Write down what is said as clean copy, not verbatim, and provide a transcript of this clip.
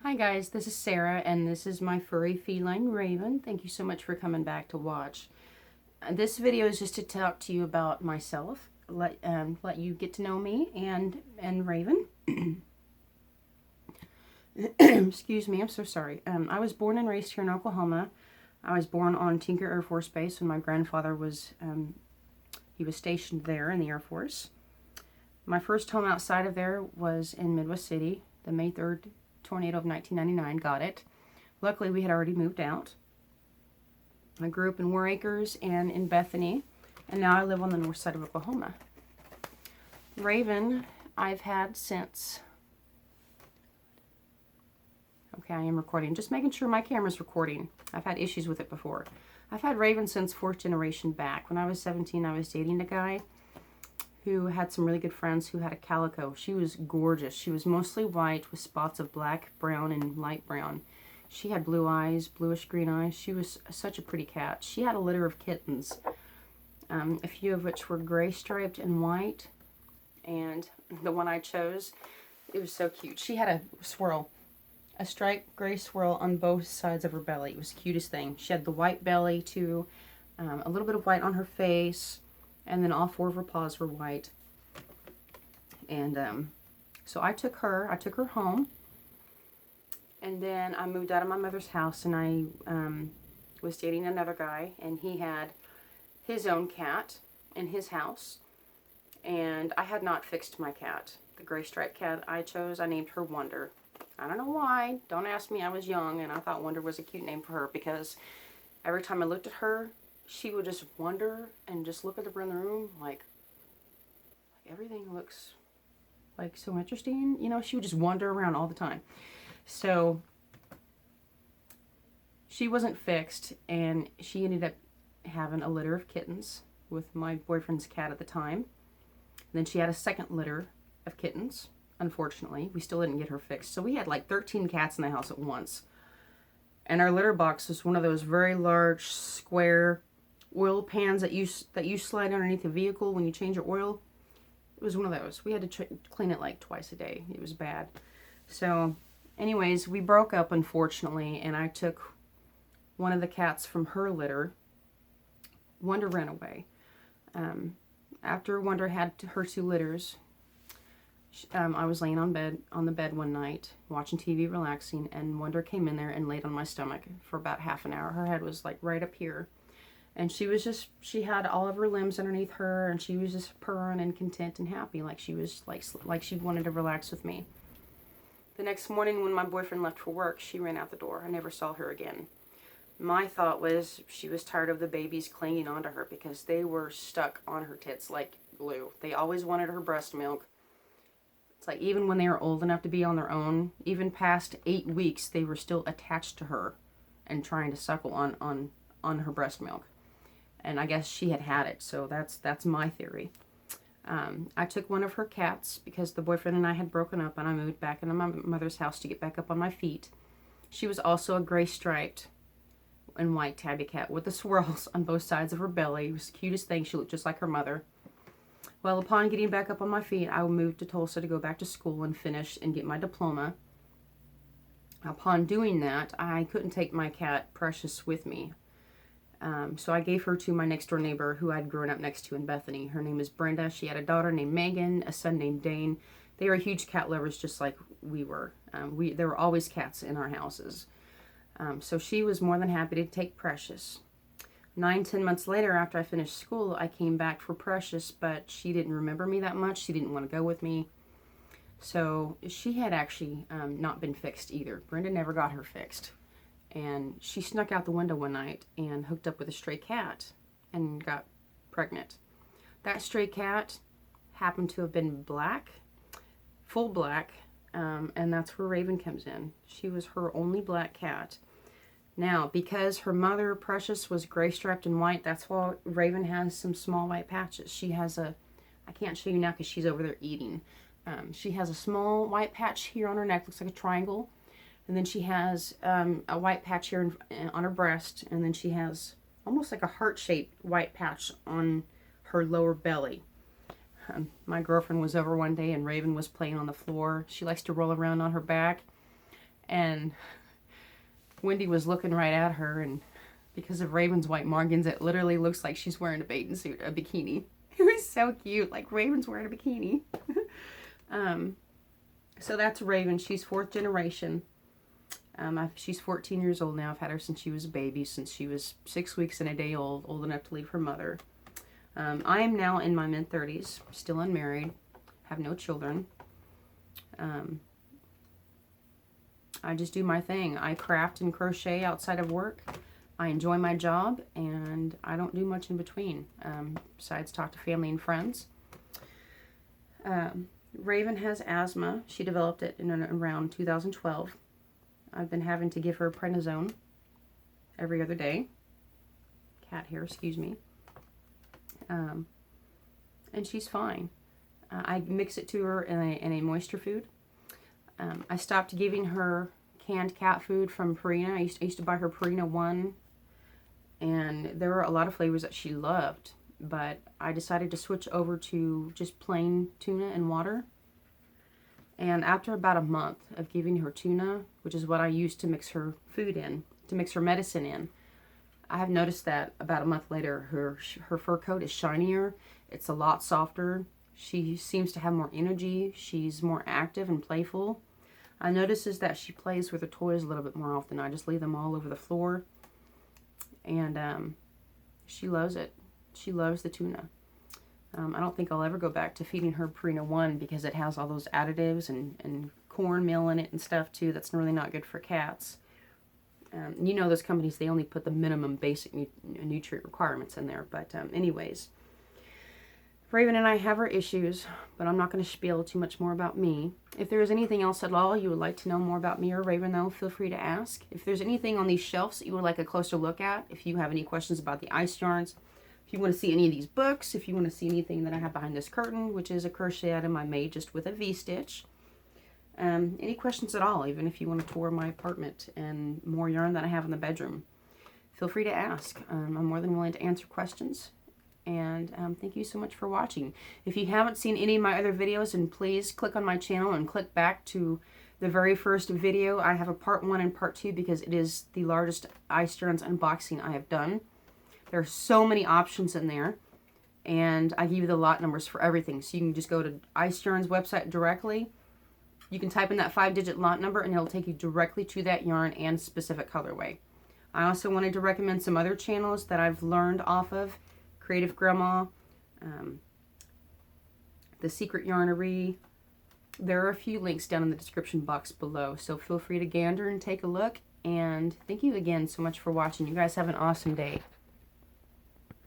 Hi guys, this is Sarah and this is my furry feline Raven. Thank you so much for coming back to watch. This video is just to talk to you about myself, let you get to know me and Raven. Excuse me, I'm so sorry. I was born and raised here in Oklahoma. I was born on Tinker Air Force Base when my grandfather was, he was stationed there in the Air Force. My first home outside of there was in Midwest City, the May 3rd tornado of 1999 got it. Luckily, we had already moved out. I grew up in War Acres and in Bethany, and now I live on the north side of Oklahoma. Raven, I've had since... Okay, I am recording. Just making sure my camera's recording. I've had issues with it before. I've had Raven since 4th generation back. When I was 17, I was dating a guy who had some really good friends who had a calico. She was gorgeous. She was mostly white with spots of black, brown, and light brown. She had blue eyes, bluish green eyes. She was such a pretty cat. She had a litter of kittens, a few of which were gray striped and white, and the one I chose, it was so cute. She had a swirl, a striped gray swirl on both sides of her belly. It was the cutest thing. She had the white belly too, a little bit of white on her face, and then all 4 of her paws were white. And so I took her home, and then I moved out of my mother's house, and I was dating another guy, and he had his own cat in his house, and I had not fixed my cat. The gray striped cat I chose, I named her Wonder. I don't know why. Don't ask me. I was young, and I thought Wonder was a cute name for her because every time I looked at her, she would just wonder and just look at the room like everything looks like so interesting. You know, she would just wander around all the time. So she wasn't fixed, and she ended up having a litter of kittens with my boyfriend's cat at the time. And then she had a second litter of kittens. Unfortunately, we still didn't get her fixed. So we had like 13 cats in the house at once. And our litter box was one of those very large square oil pans that you slide underneath the vehicle when you change your oil. It was one of those. We had to clean it like twice a day. It was bad. So anyways, we broke up, unfortunately, and I took one of the cats from her litter. Wonder ran away. After Wonder had her 2 litters, I was laying on the bed one night watching TV, relaxing, and Wonder came in there and laid on my stomach for about half an hour. Her head was like right up here. And she had all of her limbs underneath her, and she was just purring and content and happy, like she was like she wanted to relax with me. The next morning when my boyfriend left for work, she ran out the door. I never saw her again. My thought was she was tired of the babies clinging onto her because they were stuck on her tits like glue. They always wanted her breast milk. It's like even when they were old enough to be on their own, even past 8 weeks, they were still attached to her and trying to suckle on her breast milk. And I guess she had it, so that's my theory. I took one of her cats because the boyfriend and I had broken up, and I moved back into my mother's house to get back up on my feet. She was also a gray striped and white tabby cat with the swirls on both sides of her belly. It was the cutest thing. She looked just like her mother. Well, upon getting back up on my feet, I moved to Tulsa to go back to school and finish and get my diploma. Upon doing that, I couldn't take my cat Precious with me. So I gave her to my next door neighbor who I'd grown up next to in Bethany. Her name is Brenda. She had a daughter named Megan, a son named Dane. They were huge cat lovers just like we were. There were always cats in our houses. So she was more than happy to take Precious. 9-10 months later, after I finished school, I came back for Precious, but she didn't remember me that much. She didn't want to go with me. So she had actually not been fixed either. Brenda never got her fixed. And she snuck out the window one night and hooked up with a stray cat and got pregnant. That stray cat happened to have been black, full black, and that's where Raven comes in. She was her only black cat. Now, because her mother, Precious, was gray striped and white, that's why Raven has some small white patches. She has I can't show you now because she's over there eating. She has a small white patch here on her neck, looks like a triangle. And then she has a white patch here on her breast. And then she has almost like a heart-shaped white patch on her lower belly. My girlfriend was over one day and Raven was playing on the floor. She likes to roll around on her back. and Wendy was looking right at her, and because of Raven's white margins, it literally looks like she's wearing a bathing suit, a bikini. It was so cute, like Raven's wearing a bikini. So that's Raven. She's 4th generation. She's 14 years old now. I've had her since she was a baby, since she was 6 weeks and a day old enough to leave her mother. I am now in my mid-30s, still unmarried, have no children. I just do my thing. I craft and crochet outside of work. I enjoy my job, and I don't do much in between, besides talk to family and friends. Raven has asthma. She developed it in around 2012. I've been having to give her prednisone every other day. Cat hair, excuse me. And she's fine. I mix it to her in a moisture food. I stopped giving her canned cat food from Purina. I used to buy her Purina 1, and there were a lot of flavors that she loved, but I decided to switch over to just plain tuna and water. And after about a month of giving her tuna, which is what I used to mix her food in, to mix her medicine in, I have noticed that about a month later, her fur coat is shinier. It's a lot softer. She seems to have more energy. She's more active and playful. I notices that she plays with her toys a little bit more often. I just leave them all over the floor. And she loves it. She loves the tuna. I don't think I'll ever go back to feeding her Purina 1 because it has all those additives and cornmeal in it and stuff too. That's really not good for cats. You know, those companies, they only put the minimum basic nutrient requirements in there. But anyways, Raven and I have our issues, but I'm not going to spiel too much more about me. If there is anything else at all you would like to know more about me or Raven, though, feel free to ask. If there's anything on these shelves that you would like a closer look at, if you have any questions about the ice yarns, if you want to see any of these books, if you want to see anything that I have behind this curtain, which is a crochet item I made just with a V-stitch, any questions at all, even if you want to tour my apartment and more yarn that I have in the bedroom, feel free to ask. I'm more than willing to answer questions. And thank you so much for watching. If you haven't seen any of my other videos, then please click on my channel and click back to the very first video. I have a part 1 and part 2 because it is the largest ice yarns unboxing I have done. There are so many options in there, and I give you the lot numbers for everything. So you can just go to Ice Yarns website directly. You can type in that 5-digit lot number, and it'll take you directly to that yarn and specific colorway. I also wanted to recommend some other channels that I've learned off of. Creative Grandma, The Secret Yarnery. There are a few links down in the description box below, so feel free to gander and take a look. And thank you again so much for watching. You guys have an awesome day.